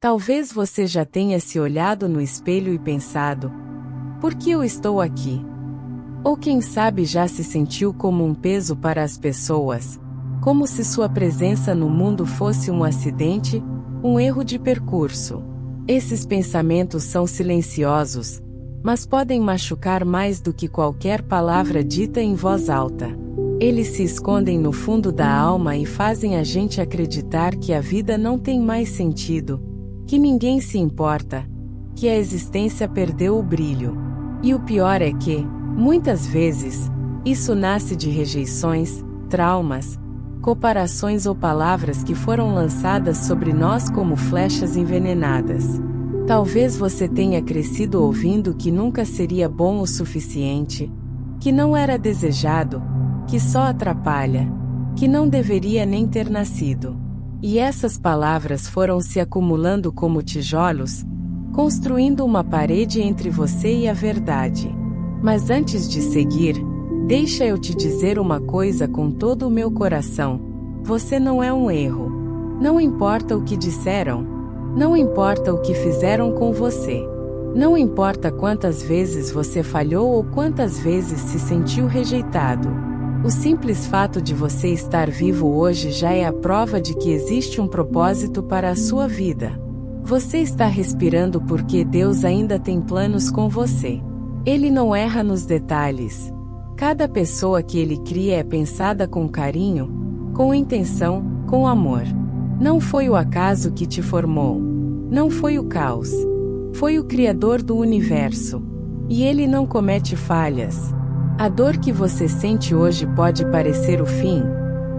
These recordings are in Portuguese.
Talvez você já tenha se olhado no espelho e pensado: por que eu estou aqui? Ou quem sabe já se sentiu como um peso para as pessoas, como se sua presença no mundo fosse um acidente, um erro de percurso. Esses pensamentos são silenciosos, mas podem machucar mais do que qualquer palavra dita em voz alta. Eles se escondem no fundo da alma e fazem a gente acreditar que a vida não tem mais sentido, que ninguém se importa, que a existência perdeu o brilho. E o pior é que, muitas vezes, isso nasce de rejeições, traumas, comparações ou palavras que foram lançadas sobre nós como flechas envenenadas. Talvez você tenha crescido ouvindo que nunca seria bom o suficiente, que não era desejado, que só atrapalha, que não deveria nem ter nascido. E essas palavras foram se acumulando como tijolos, construindo uma parede entre você e a verdade. Mas antes de seguir, deixa eu te dizer uma coisa com todo o meu coração: você não é um erro. Não importa o que disseram, não importa o que fizeram com você, não importa quantas vezes você falhou ou quantas vezes se sentiu rejeitado. O simples fato de você estar vivo hoje já é a prova de que existe um propósito para a sua vida. Você está respirando porque Deus ainda tem planos com você. Ele não erra nos detalhes. Cada pessoa que Ele cria é pensada com carinho, com intenção, com amor. Não foi o acaso que te formou. Não foi o caos. Foi o Criador do universo. E Ele não comete falhas. A dor que você sente hoje pode parecer o fim,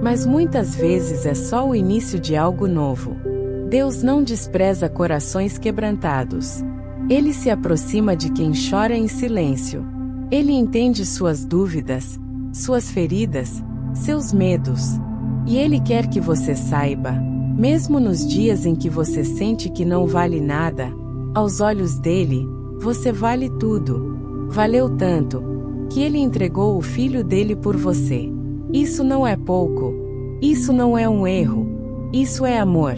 mas muitas vezes é só o início de algo novo. Deus não despreza corações quebrantados. Ele se aproxima de quem chora em silêncio. Ele entende suas dúvidas, suas feridas, seus medos. E Ele quer que você saiba, mesmo nos dias em que você sente que não vale nada, aos olhos dele, você vale tudo. Valeu tanto que Ele entregou o Filho dele por você. Isso não é pouco. Isso não é um erro. Isso é amor.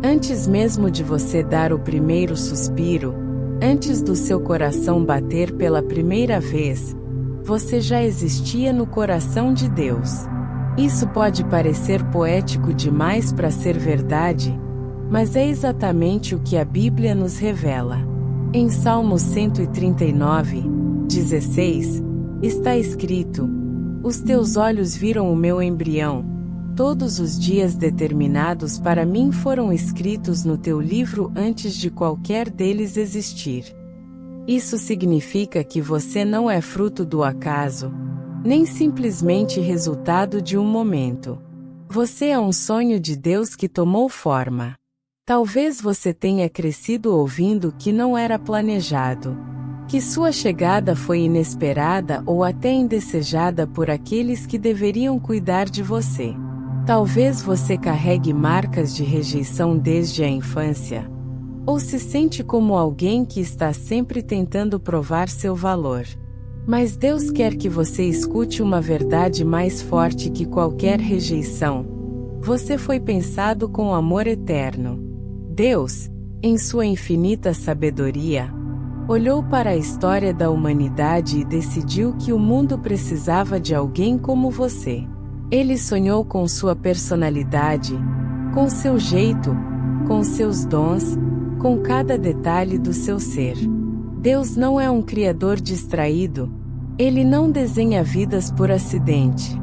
Antes mesmo de você dar o primeiro suspiro, antes do seu coração bater pela primeira vez, você já existia no coração de Deus. Isso pode parecer poético demais para ser verdade, mas é exatamente o que a Bíblia nos revela. Em Salmo 139, 16, está escrito: os teus olhos viram o meu embrião. Todos os dias determinados para mim foram escritos no teu livro antes de qualquer deles existir. Isso significa que você não é fruto do acaso, nem simplesmente resultado de um momento. Você é um sonho de Deus que tomou forma. Talvez você tenha crescido ouvindo que não era planejado, que sua chegada foi inesperada ou até indesejada por aqueles que deveriam cuidar de você. Talvez você carregue marcas de rejeição desde a infância, ou se sente como alguém que está sempre tentando provar seu valor. Mas Deus quer que você escute uma verdade mais forte que qualquer rejeição. Você foi pensado com amor eterno. Deus, em sua infinita sabedoria, olhou para a história da humanidade e decidiu que o mundo precisava de alguém como você. Ele sonhou com sua personalidade, com seu jeito, com seus dons, com cada detalhe do seu ser. Deus não é um criador distraído. Ele não desenha vidas por acidente.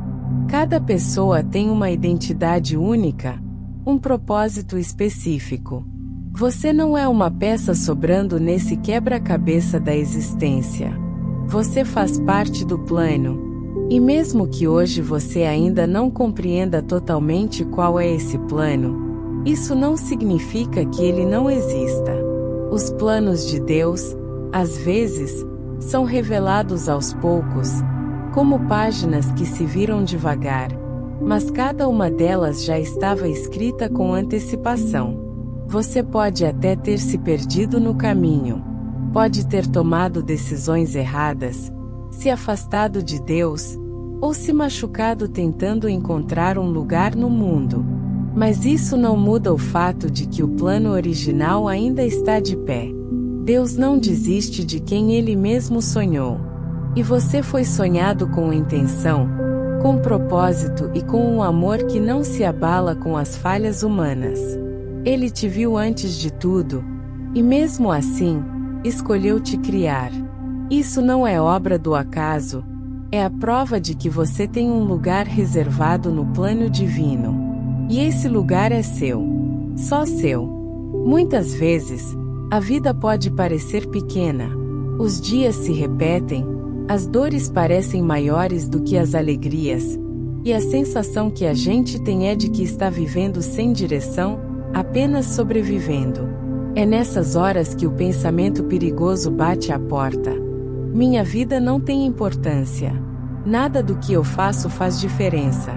Cada pessoa tem uma identidade única, um propósito específico. Você não é uma peça sobrando nesse quebra-cabeça da existência. Você faz parte do plano. E mesmo que hoje você ainda não compreenda totalmente qual é esse plano, isso não significa que ele não exista. Os planos de Deus, às vezes, são revelados aos poucos, como páginas que se viram devagar, mas cada uma delas já estava escrita com antecipação. Você pode até ter se perdido no caminho, pode ter tomado decisões erradas, se afastado de Deus, ou se machucado tentando encontrar um lugar no mundo. Mas isso não muda o fato de que o plano original ainda está de pé. Deus não desiste de quem Ele mesmo sonhou. E você foi sonhado com intenção, com propósito e com um amor que não se abala com as falhas humanas. Ele te viu antes de tudo, e mesmo assim, escolheu te criar. Isso não é obra do acaso, é a prova de que você tem um lugar reservado no plano divino. E esse lugar é seu. Só seu. Muitas vezes, a vida pode parecer pequena. Os dias se repetem, as dores parecem maiores do que as alegrias, e a sensação que a gente tem é de que está vivendo sem direção, apenas sobrevivendo. É nessas horas que o pensamento perigoso bate à porta. Minha vida não tem importância. Nada do que eu faço faz diferença.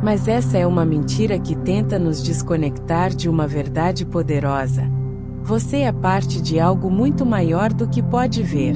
Mas essa é uma mentira que tenta nos desconectar de uma verdade poderosa. Você é parte de algo muito maior do que pode ver.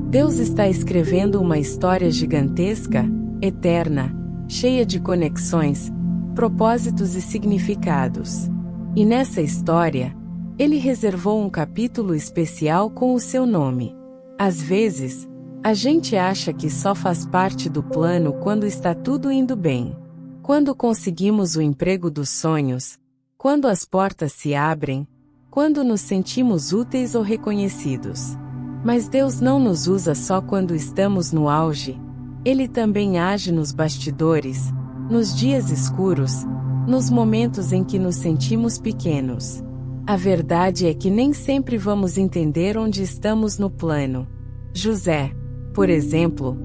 Deus está escrevendo uma história gigantesca, eterna, cheia de conexões, propósitos e significados. E nessa história, Ele reservou um capítulo especial com o seu nome. Às vezes, a gente acha que só faz parte do plano quando está tudo indo bem. Quando conseguimos o emprego dos sonhos, quando as portas se abrem, quando nos sentimos úteis ou reconhecidos. Mas Deus não nos usa só quando estamos no auge. Ele também age nos bastidores, nos dias escuros, nos momentos em que nos sentimos pequenos. A verdade é que nem sempre vamos entender onde estamos no plano. José, por exemplo,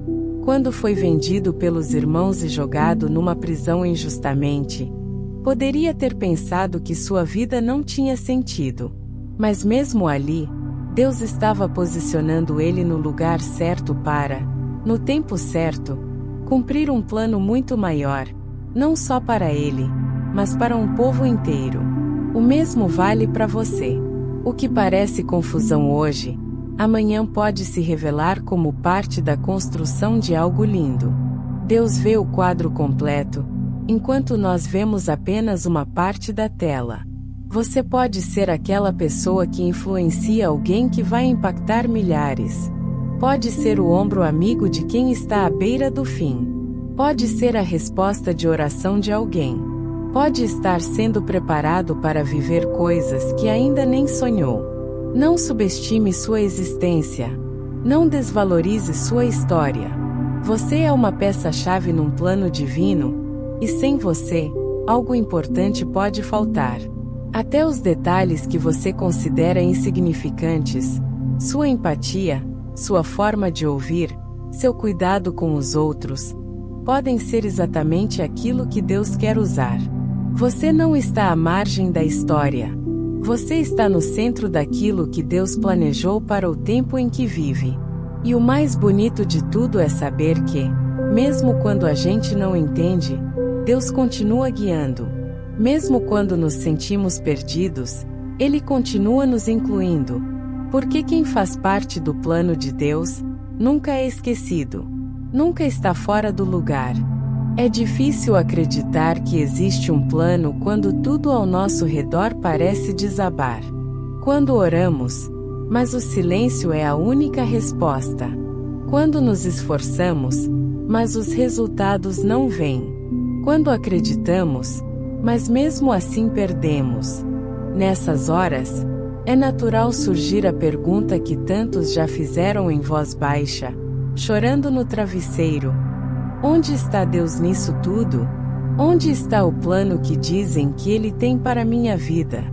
quando foi vendido pelos irmãos e jogado numa prisão injustamente, poderia ter pensado que sua vida não tinha sentido. Mas mesmo ali, Deus estava posicionando ele no lugar certo para, no tempo certo, cumprir um plano muito maior, não só para ele, mas para um povo inteiro. O mesmo vale para você. O que parece confusão hoje, amanhã pode se revelar como parte da construção de algo lindo. Deus vê o quadro completo, enquanto nós vemos apenas uma parte da tela. Você pode ser aquela pessoa que influencia alguém que vai impactar milhares. Pode ser o ombro amigo de quem está à beira do fim. Pode ser a resposta de oração de alguém. Pode estar sendo preparado para viver coisas que ainda nem sonhou. Não subestime sua existência. Não desvalorize sua história. Você é uma peça-chave num plano divino, e sem você, algo importante pode faltar. Até os detalhes que você considera insignificantes, sua empatia, sua forma de ouvir, seu cuidado com os outros, podem ser exatamente aquilo que Deus quer usar. Você não está à margem da história. Você está no centro daquilo que Deus planejou para o tempo em que vive. E o mais bonito de tudo é saber que, mesmo quando a gente não entende, Deus continua guiando. Mesmo quando nos sentimos perdidos, Ele continua nos incluindo. Porque quem faz parte do plano de Deus, nunca é esquecido. Nunca está fora do lugar. É difícil acreditar que existe um plano quando tudo ao nosso redor parece desabar. Quando oramos, mas o silêncio é a única resposta. Quando nos esforçamos, mas os resultados não vêm. Quando acreditamos, mas mesmo assim perdemos. Nessas horas, é natural surgir a pergunta que tantos já fizeram em voz baixa, chorando no travesseiro: onde está Deus nisso tudo? Onde está o plano que dizem que Ele tem para minha vida?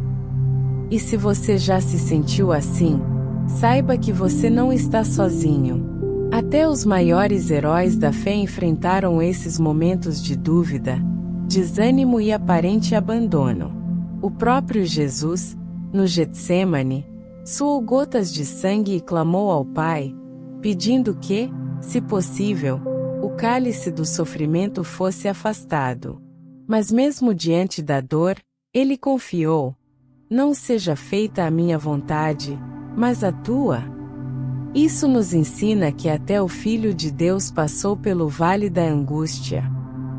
E se você já se sentiu assim, saiba que você não está sozinho. Até os maiores heróis da fé enfrentaram esses momentos de dúvida, desânimo e aparente abandono. O próprio Jesus, no Getsêmani, suou gotas de sangue e clamou ao Pai, pedindo que, se possível, o cálice do sofrimento fosse afastado. Mas mesmo diante da dor, ele confiou: não seja feita a minha vontade, mas a tua. Isso nos ensina que até o Filho de Deus passou pelo vale da angústia.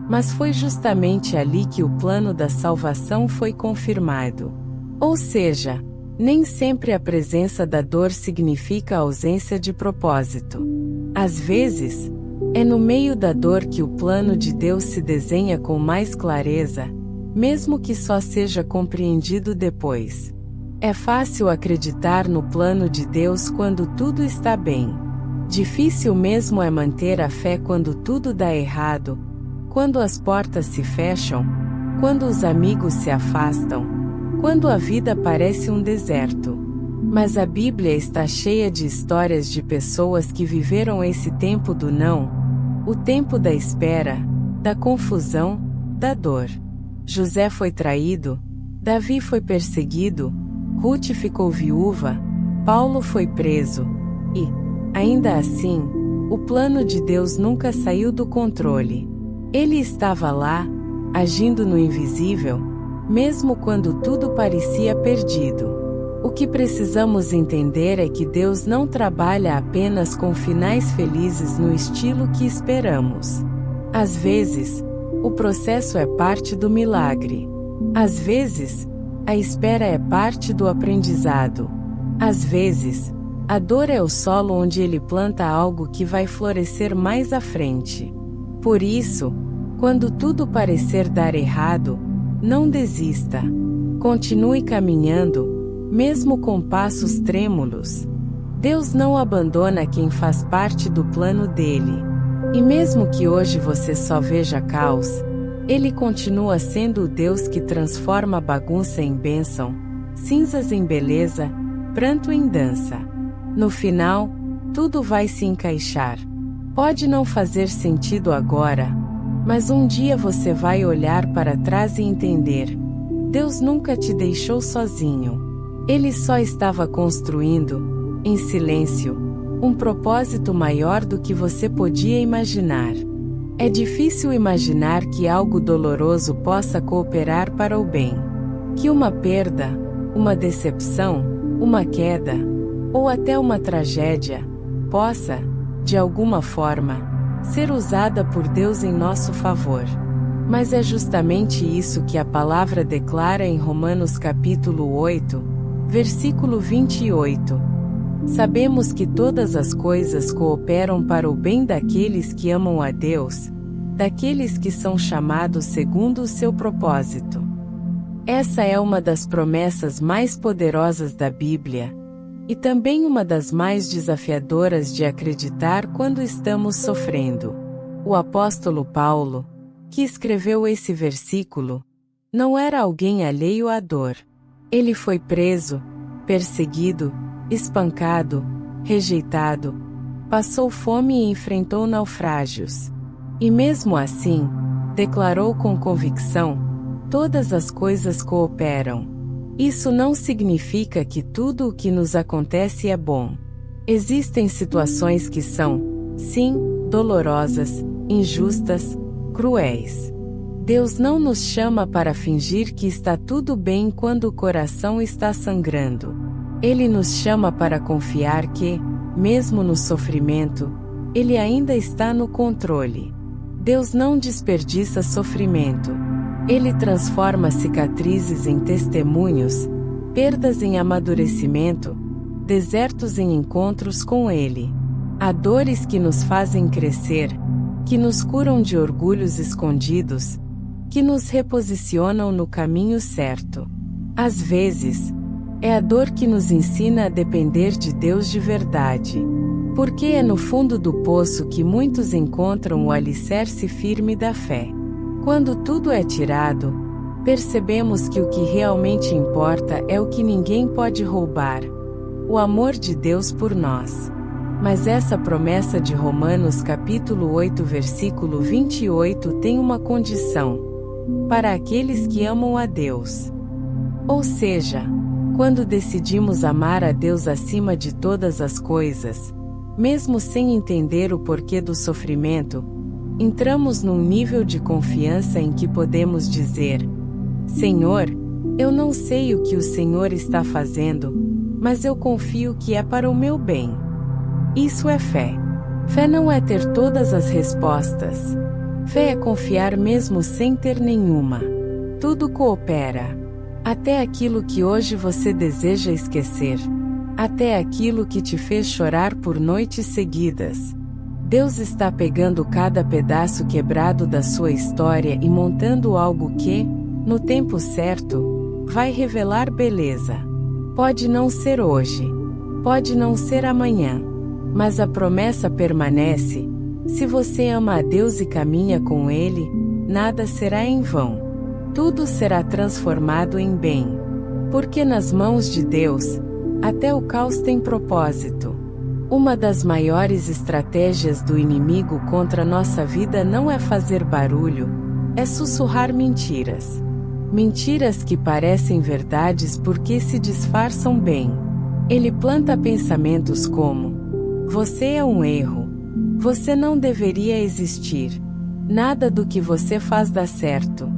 Mas foi justamente ali que o plano da salvação foi confirmado. Ou seja, nem sempre a presença da dor significa a ausência de propósito. Às vezes, é no meio da dor que o plano de Deus se desenha com mais clareza, mesmo que só seja compreendido depois. É fácil acreditar no plano de Deus quando tudo está bem. Difícil mesmo é manter a fé quando tudo dá errado, quando as portas se fecham, quando os amigos se afastam, quando a vida parece um deserto. Mas a Bíblia está cheia de histórias de pessoas que viveram esse tempo do não, o tempo da espera, da confusão, da dor. José foi traído, Davi foi perseguido, Ruth ficou viúva, Paulo foi preso, e, ainda assim, o plano de Deus nunca saiu do controle. Ele estava lá, agindo no invisível, mesmo quando tudo parecia perdido. O que precisamos entender é que Deus não trabalha apenas com finais felizes no estilo que esperamos. Às vezes, o processo é parte do milagre. Às vezes, a espera é parte do aprendizado. Às vezes, a dor é o solo onde Ele planta algo que vai florescer mais à frente. Por isso, quando tudo parecer dar errado, não desista. Continue caminhando, mesmo com passos trêmulos. Deus não abandona quem faz parte do plano dele. E mesmo que hoje você só veja caos, Ele continua sendo o Deus que transforma bagunça em bênção, cinzas em beleza, pranto em dança. No final, tudo vai se encaixar. Pode não fazer sentido agora, mas um dia você vai olhar para trás e entender: Deus nunca te deixou sozinho. Ele só estava construindo, em silêncio, um propósito maior do que você podia imaginar. É difícil imaginar que algo doloroso possa cooperar para o bem. Que uma perda, uma decepção, uma queda, ou até uma tragédia, possa, de alguma forma, ser usada por Deus em nosso favor. Mas é justamente isso que a palavra declara em Romanos capítulo 8, versículo 28. Sabemos que todas as coisas cooperam para o bem daqueles que amam a Deus, daqueles que são chamados segundo o seu propósito. Essa é uma das promessas mais poderosas da Bíblia, e também uma das mais desafiadoras de acreditar quando estamos sofrendo. O apóstolo Paulo, que escreveu esse versículo, não era alguém alheio à dor. Ele foi preso, perseguido, espancado, rejeitado, passou fome e enfrentou naufrágios. E mesmo assim, declarou com convicção: todas as coisas cooperam. Isso não significa que tudo o que nos acontece é bom. Existem situações que são, sim, dolorosas, injustas, cruéis. Deus não nos chama para fingir que está tudo bem quando o coração está sangrando. Ele nos chama para confiar que, mesmo no sofrimento, Ele ainda está no controle. Deus não desperdiça sofrimento. Ele transforma cicatrizes em testemunhos, perdas em amadurecimento, desertos em encontros com Ele. Há dores que nos fazem crescer, que nos curam de orgulhos escondidos, que nos reposicionam no caminho certo. Às vezes, é a dor que nos ensina a depender de Deus de verdade. Porque é no fundo do poço que muitos encontram o alicerce firme da fé. Quando tudo é tirado, percebemos que o que realmente importa é o que ninguém pode roubar: o amor de Deus por nós. Mas essa promessa de Romanos capítulo 8 versículo 28 tem uma condição: para aqueles que amam a Deus. Ou seja, quando decidimos amar a Deus acima de todas as coisas, mesmo sem entender o porquê do sofrimento, entramos num nível de confiança em que podemos dizer: Senhor, eu não sei o que o Senhor está fazendo, mas eu confio que é para o meu bem. Isso é fé. Fé não é ter todas as respostas. Fé é confiar mesmo sem ter nenhuma. Tudo coopera. Até aquilo que hoje você deseja esquecer. Até aquilo que te fez chorar por noites seguidas. Deus está pegando cada pedaço quebrado da sua história e montando algo que, no tempo certo, vai revelar beleza. Pode não ser hoje. Pode não ser amanhã. Mas a promessa permanece. Se você ama a Deus e caminha com Ele, nada será em vão. Tudo será transformado em bem. Porque nas mãos de Deus, até o caos tem propósito. Uma das maiores estratégias do inimigo contra nossa vida não é fazer barulho, é sussurrar mentiras. Mentiras que parecem verdades porque se disfarçam bem. Ele planta pensamentos como: você é um erro. Você não deveria existir. Nada do que você faz dá certo.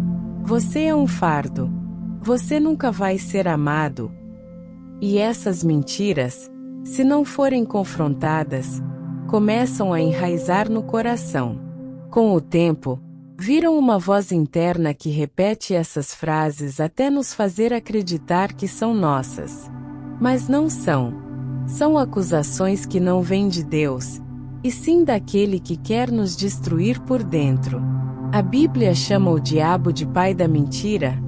Você é um fardo. Você nunca vai ser amado. E essas mentiras, se não forem confrontadas, começam a enraizar no coração. Com o tempo, viram uma voz interna que repete essas frases até nos fazer acreditar que são nossas. Mas não são. São acusações que não vêm de Deus, e sim daquele que quer nos destruir por dentro. A Bíblia chama o diabo de pai da mentira,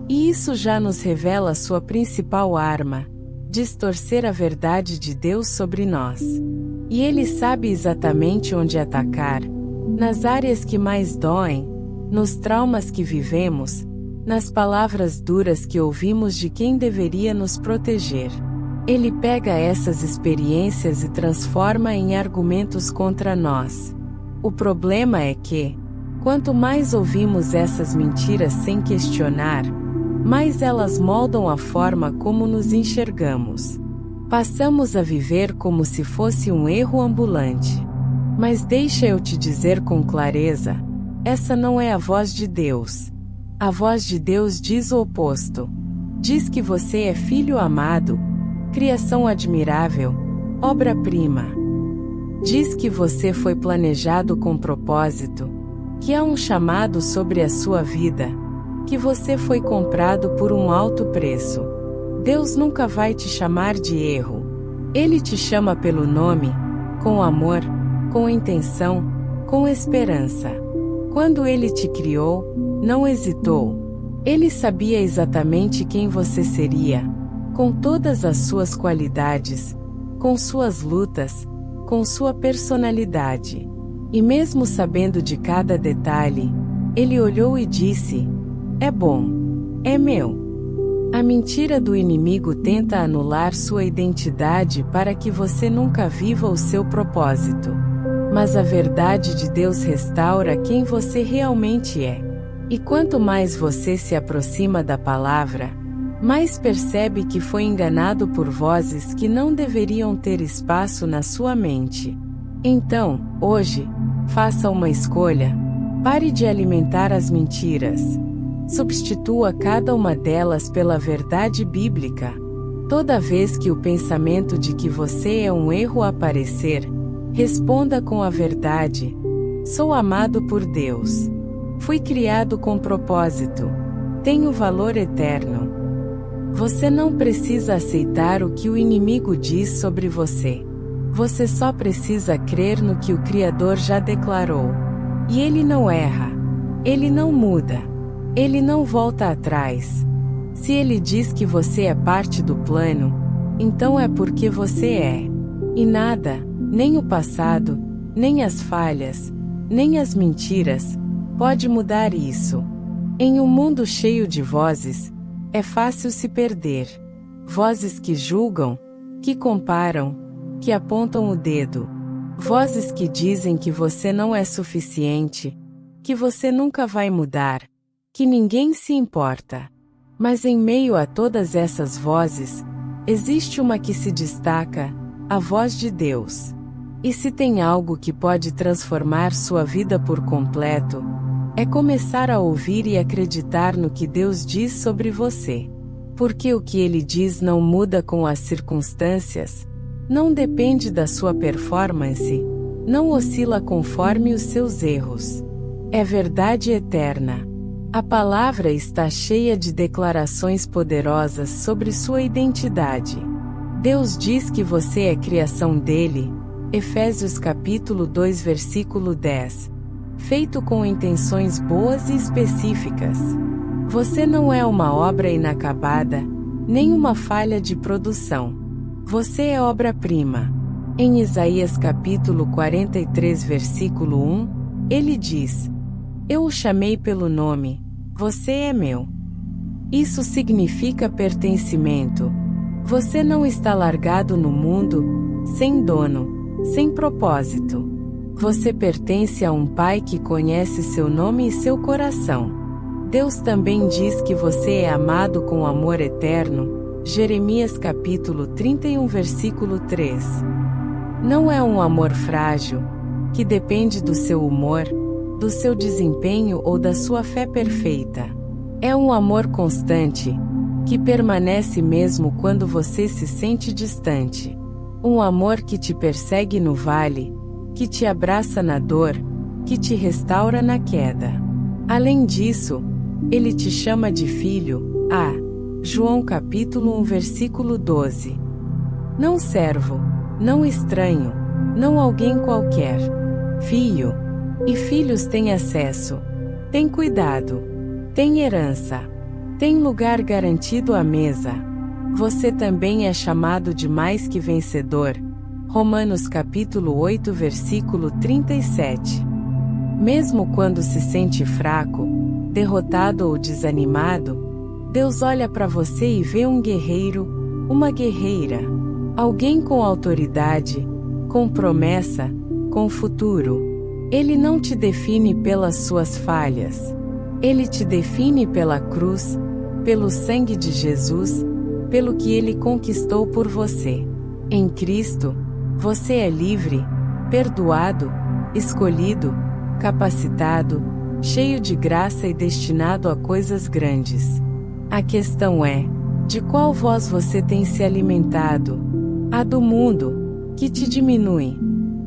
e isso já nos revela sua principal arma: distorcer a verdade de Deus sobre nós. E ele sabe exatamente onde atacar: nas áreas que mais doem, nos traumas que vivemos, nas palavras duras que ouvimos de quem deveria nos proteger. Ele pega essas experiências e transforma em argumentos contra nós. O problema é que, quanto mais ouvimos essas mentiras sem questionar, mais elas moldam a forma como nos enxergamos. Passamos a viver como se fosse um erro ambulante. Mas deixa eu te dizer com clareza: essa não é a voz de Deus. A voz de Deus diz o oposto. Diz que você é filho amado, criação admirável, obra-prima. Diz que você foi planejado com propósito, que há um chamado sobre a sua vida, que você foi comprado por um alto preço. Deus nunca vai te chamar de erro. Ele te chama pelo nome, com amor, com intenção, com esperança. Quando Ele te criou, não hesitou. Ele sabia exatamente quem você seria, com todas as suas qualidades, com suas lutas, com sua personalidade. E mesmo sabendo de cada detalhe, Ele olhou e disse: é bom, é meu. A mentira do inimigo tenta anular sua identidade para que você nunca viva o seu propósito. Mas a verdade de Deus restaura quem você realmente é. E quanto mais você se aproxima da palavra, mais percebe que foi enganado por vozes que não deveriam ter espaço na sua mente. Então, hoje, faça uma escolha. Pare de alimentar as mentiras. Substitua cada uma delas pela verdade bíblica. Toda vez que o pensamento de que você é um erro aparecer, responda com a verdade: sou amado por Deus. Fui criado com propósito. Tenho valor eterno. Você não precisa aceitar o que o inimigo diz sobre você. Você só precisa crer no que o Criador já declarou. E Ele não erra. Ele não muda. Ele não volta atrás. Se Ele diz que você é parte do plano, então é porque você é. E nada, nem o passado, nem as falhas, nem as mentiras, pode mudar isso. Em um mundo cheio de vozes, é fácil se perder. Vozes que julgam, que comparam, que apontam o dedo. Vozes que dizem que você não é suficiente, que você nunca vai mudar, que ninguém se importa. Mas em meio a todas essas vozes, existe uma que se destaca: a voz de Deus. E se tem algo que pode transformar sua vida por completo, é começar a ouvir e acreditar no que Deus diz sobre você. Porque o que Ele diz não muda com as circunstâncias, não depende da sua performance, não oscila conforme os seus erros. É verdade eterna. A palavra está cheia de declarações poderosas sobre sua identidade. Deus diz que você é criação dele, Efésios capítulo 2 versículo 10. Feito com intenções boas e específicas. Você não é uma obra inacabada, nem uma falha de produção. Você é obra-prima. Em Isaías capítulo 43 versículo 1, ele diz: Eu o chamei pelo nome, você é meu. Isso significa pertencimento. Você não está largado no mundo, sem dono, sem propósito. Você pertence a um Pai que conhece seu nome e seu coração. Deus também diz que você é amado com amor eterno, Jeremias capítulo 31 versículo 3. Não é um amor frágil, que depende do seu humor, do seu desempenho ou da sua fé perfeita. É um amor constante, que permanece mesmo quando você se sente distante. Um amor que te persegue no vale, que te abraça na dor, que te restaura na queda. Além disso, ele te chama de filho, João capítulo 1 versículo 12. Não servo, não estranho, não alguém qualquer. Filho. E filhos têm acesso, têm cuidado, têm herança, têm lugar garantido à mesa. Você também é chamado de mais que vencedor. Romanos capítulo 8 versículo 37. Mesmo quando se sente fraco, derrotado ou desanimado, Deus olha para você e vê um guerreiro, uma guerreira, alguém com autoridade, com promessa, com futuro. Ele não te define pelas suas falhas. Ele te define pela cruz, pelo sangue de Jesus, pelo que ele conquistou por você. Em Cristo, você é livre, perdoado, escolhido, capacitado, cheio de graça e destinado a coisas grandes. A questão é: de qual voz você tem se alimentado? A do mundo, que te diminui?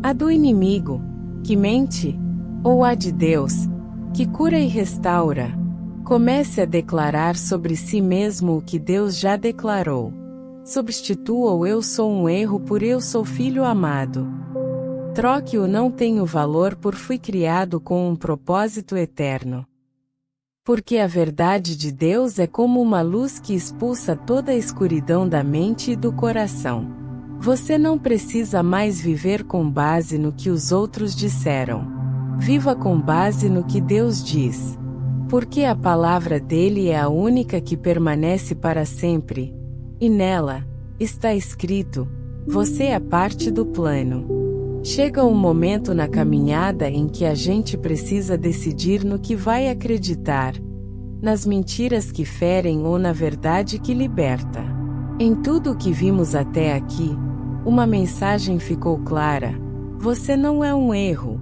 A do inimigo, que mente? Ou a de Deus, que cura e restaura? Comece a declarar sobre si mesmo o que Deus já declarou. Substitua o eu sou um erro por eu sou filho amado. Troque o não tenho valor por fui criado com um propósito eterno. Porque a verdade de Deus é como uma luz que expulsa toda a escuridão da mente e do coração. Você não precisa mais viver com base no que os outros disseram. Viva com base no que Deus diz. Porque a palavra dele é a única que permanece para sempre. E nela, está escrito: você é parte do plano. Chega um momento na caminhada em que a gente precisa decidir no que vai acreditar. Nas mentiras que ferem ou na verdade que liberta. Em tudo o que vimos até aqui, uma mensagem ficou clara: você não é um erro.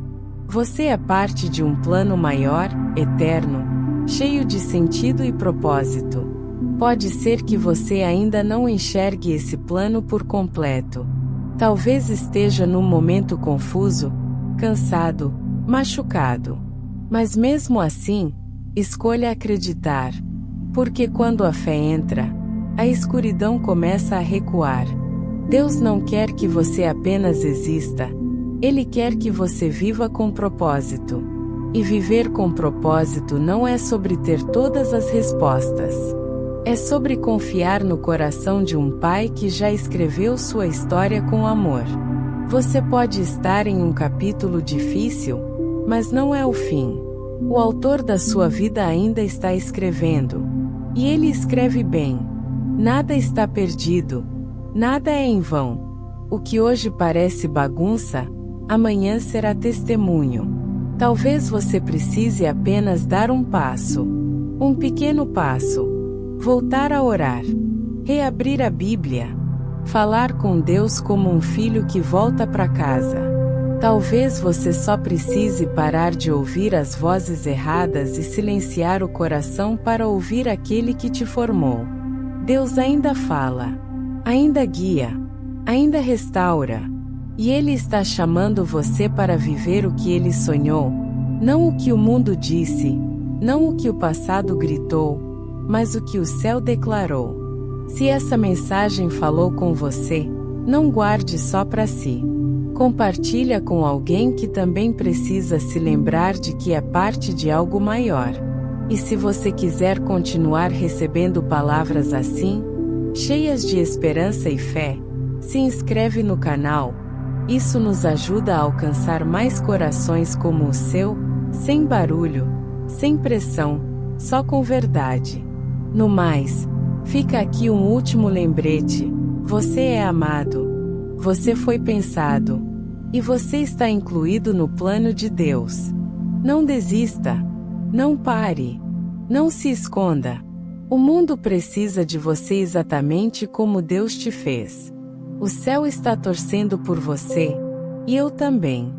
Você é parte de um plano maior, eterno, cheio de sentido e propósito. Pode ser que você ainda não enxergue esse plano por completo. Talvez esteja num momento confuso, cansado, machucado. Mas mesmo assim, escolha acreditar. Porque quando a fé entra, a escuridão começa a recuar. Deus não quer que você apenas exista. Ele quer que você viva com propósito. E viver com propósito não é sobre ter todas as respostas. É sobre confiar no coração de um pai que já escreveu sua história com amor. Você pode estar em um capítulo difícil, mas não é o fim. O autor da sua vida ainda está escrevendo. E ele escreve bem. Nada está perdido. Nada é em vão. O que hoje parece bagunça, amanhã será testemunho. Talvez você precise apenas dar um passo. Um pequeno passo. Voltar a orar. Reabrir a Bíblia. Falar com Deus como um filho que volta para casa. Talvez você só precise parar de ouvir as vozes erradas e silenciar o coração para ouvir aquele que te formou. Deus ainda fala. Ainda guia. Ainda restaura. E Ele está chamando você para viver o que Ele sonhou. Não o que o mundo disse, não o que o passado gritou, mas o que o céu declarou. Se essa mensagem falou com você, não guarde só para si. Compartilha com alguém que também precisa se lembrar de que é parte de algo maior. E se você quiser continuar recebendo palavras assim, cheias de esperança e fé, se inscreve no canal. Isso nos ajuda a alcançar mais corações como o seu, sem barulho, sem pressão, só com verdade. No mais, fica aqui um último lembrete: você é amado, você foi pensado, e você está incluído no plano de Deus. Não desista, não pare, não se esconda. O mundo precisa de você exatamente como Deus te fez. O céu está torcendo por você, e eu também.